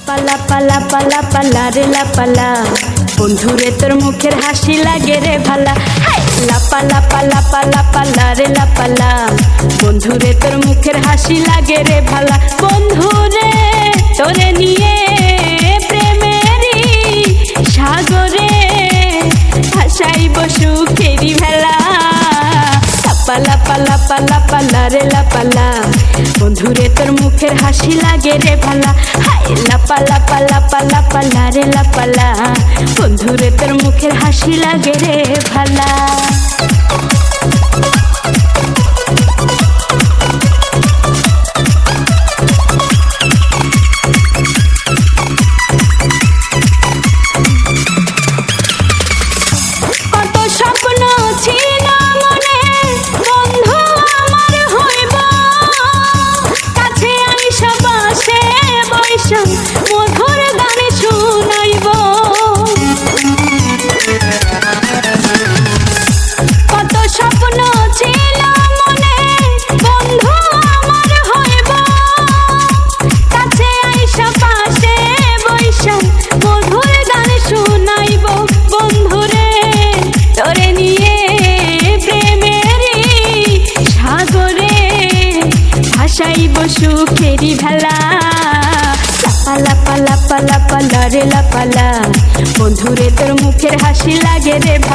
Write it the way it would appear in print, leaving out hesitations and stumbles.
লাপালা পালা পালা পালা রে লাপালা, বন্ধুরে তোর মুখের হাসি লাগে রে ভালা। লাপালা পালা পালা পালা রে লাপালা, বন্ধুরে তোর মুখের হাসি লাগে রে ভালা। বন্ধুরে তোরে নিয়ে প্রেমেরই সাগরে ভাসাইব সুখেরি ভেলা। লাপালা পালা পালা পালা রে লাপালা, বন্ধুরে তোর মুখের হাসি লাগে রে ভালা। লাপালা পালা পালা পালা রে লাপালা, বন্ধুরে তোর মুখের হাসি লাগে রে ভালা। কত স্বপ্ন ছিল মনে, বন্ধু আমার হইব, কাছে আইসা পাশে বইসা মধুর গান শুনাইব। কত স্বপ্ন ছিল মনে, বন্ধু আমার হইব, কাছে আইসা পাশে বইসা মধুর গান শুনাইব। বন্ধুরে তোরে নিয়ে প্রেমেরই সাগরে ভাসাইব সুখেরি ভেলা। লাপালা পালা পালা পালা রে লাপালা, বন্ধুরে তোর মুখের হাসি লাগে রে ভালা।